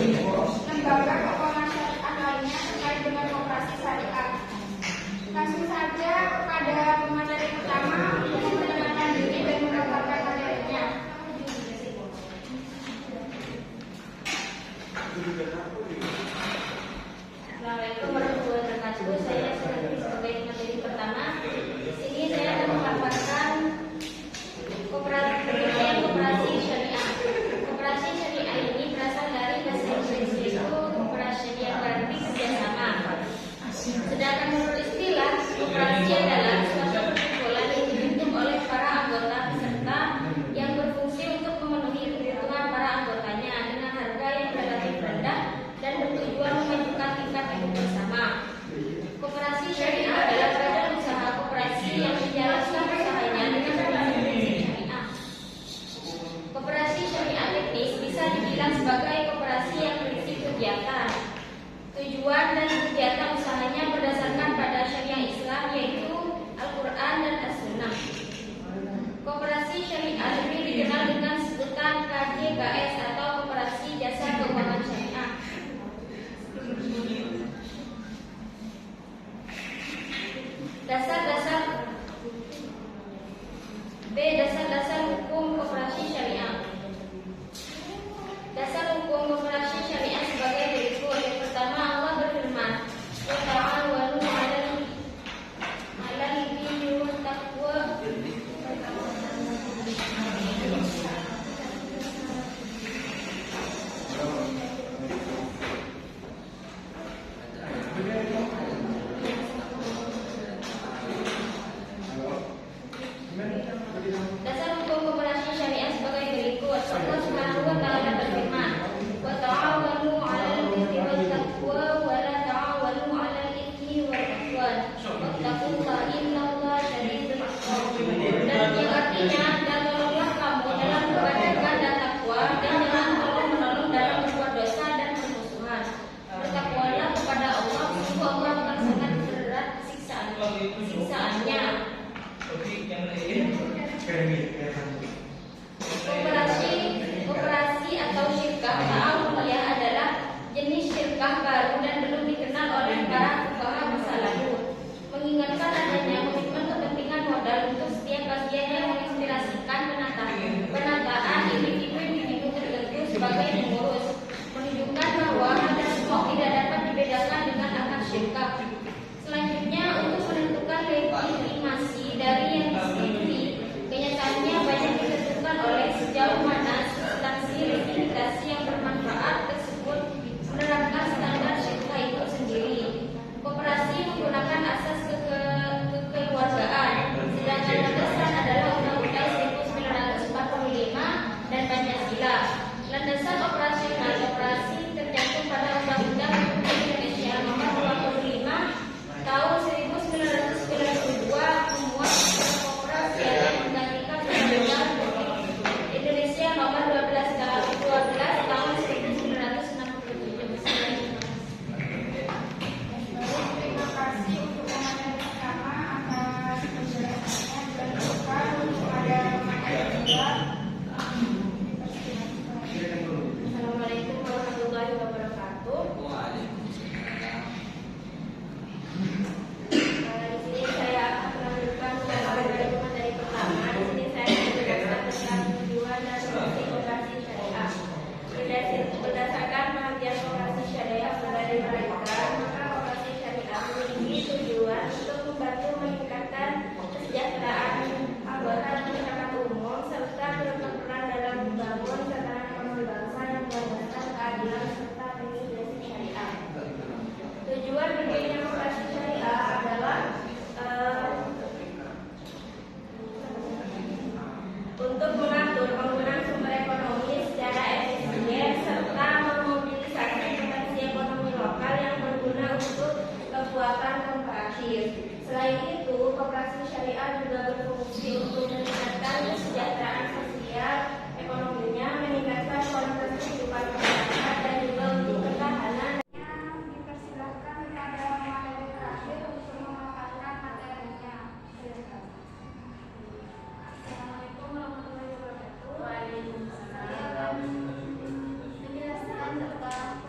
lembaga keuangan syariah lainnya terkait dengan koperasi syariah. Langsung saja pada pemateri pertama untuk mengenalkan diri dan mendapatkan materinya. Assalamualaikum warahmatullahi wabarakatuh. Saya sebagai materi pertama. Di sini saya akan memaparkan koperasi syariah. Koperasi syariah ini berasal dari bahasa Inggris yaitu koperasi yang berarti kerjasama. Sedangkan menurut istilah, koperasi adalah suatu perkumpulan yang dibentuk oleh para anggota peserta yang berfungsi untuk memenuhi kebutuhan para anggotanya dengan harga yang relatif rendah dan bertujuan memajukan tingkat hidup bersama. Koperasi syariah adalah badan usaha koperasi yang menjalankan usahanya dengan prinsip syariah. Koperasi syariah teknis bisa dibilang sebagai koperasi yang berisi kegiatan, tujuan dan kegiatan usahanya berdasarkan pada syariah Islam yaitu Al-Quran dan As-Sunnah. Koperasi syariah lebih dikenal dengan sebutan KJKS atau Koperasi Jasa Keuangan Syariah. Dasar hukum koperasi syariah. Dasar hukum koperasi syariah sebagai berikut. Yang pertama, Allah berfirman, "Wa ta'awanu 'alal birri wat taqwa." Dasar hukum koperasi syariah sebagai berikut. Allah Subhanahu wa taala berfirman, "Wa ta'awanu 'alal birri wat taqwa wa la ta'awanu 'alal itsmi wal 'udwan. Wattaqullaha innallaha syadidul 'iqab." Dan yang artinya, dan tolonglah kamu dalam kebaikan dan takwa, dan jangan tolong-menolong dalam berbuat dosa dan permusuhan. Bertakwalah kepada Allah, sungguh Allah akan sangat berat siksaannya. Koperasi atau syirkah ta'awuniyah adalah jenis syirkah baru dan belum dikenal oleh para fuqaha masa lalu. Mengingatkan adanya komitmen kepentingan modal untuk setiap bagian yang menginspirasikan penataan individu tertentu sebagai pengurus, menunjukkan bahwa hal tersebut tidak dapat dibedakan dengan akad syirkah. Selanjutnya, untuk menentukan legitimasi dari yang disebut, kenyataannya banyak ditentukan oleh sejauh mana substansi legitimasi yang bermanfaat tersebut menerapkan standar syirkah itu sendiri. Koperasi menggunakan asas kekeluargaan, sedangkan landasan adalah Undang-Undang 1945 dan Pancasila. Landasan operasional koperasi tercantum pada Undang-Undang Republik Indonesia Nomor 25 Tahun 1992 memuat koperasi yang menggantikan Undang-Undang Republik Indonesia Nomor 12 Tahun 1967. Terima kasih untuk materi pertama atas penjelasannya. Dan lupa pada materi kedua. Assalamualaikum warahmatullahi wabarakatuh. Di sini saya akan melanjutkan dari materi pertama. Di sini saya menjelaskan tentang tujuan dan fungsi koperasi syariah. Berdasarkan pengertian koperasi syariah dari mereka, maka koperasi syariah memiliki tujuan untuk membantu meningkatkan kesejahteraan anggota masyarakat umum serta berperan dalam membangun tatanan ekonomi bangsa yang berdasarkan keadilan serta integrasi syariah. Tujuan berdirinya koperasi syariah adalah untuk mengatur penggunaan sumber ekonomi secara efisien serta memobilisasi potensi ekonomi lokal yang berguna untuk kekuatan komparatif. Selain itu, koperasi syariah juga berfungsi untuk meningkatkan kesejahteraan sosial ekonominya, meningkatkan kualitas kehidupan masyarakat, dan juga untuk ketahanan. Dipersilahkan pada materi terakhir untuk memaparkan materinya. Assalamualaikum warahmatullahi wabarakatuh. Waalaikumsalam. Menjelaskan tentang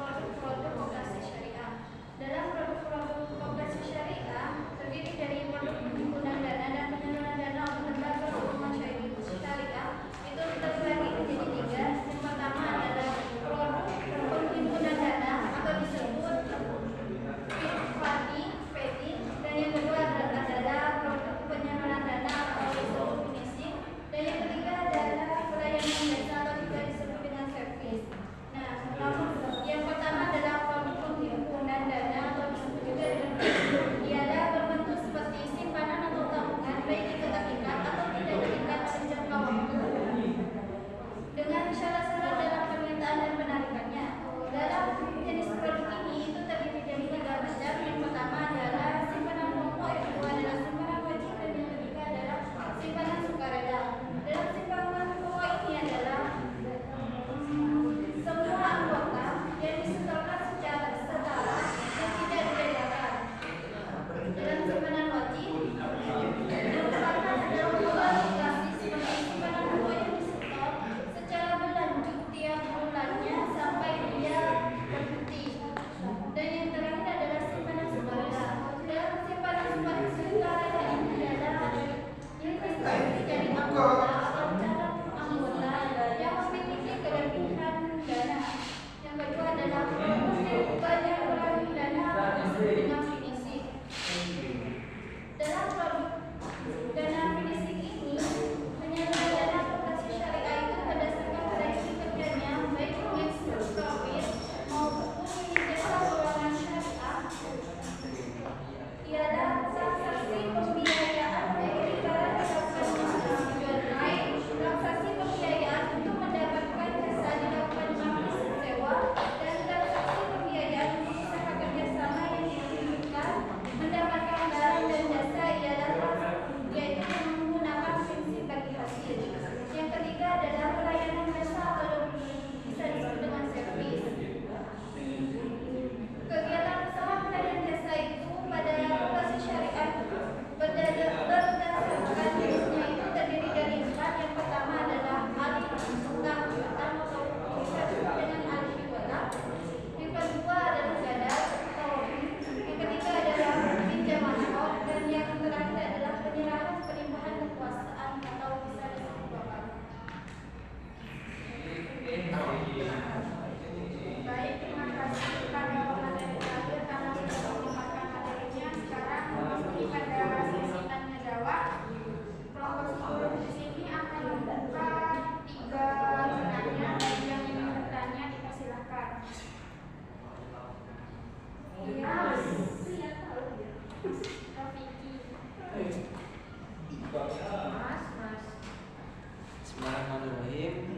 Bismillahirrahmanirrahim.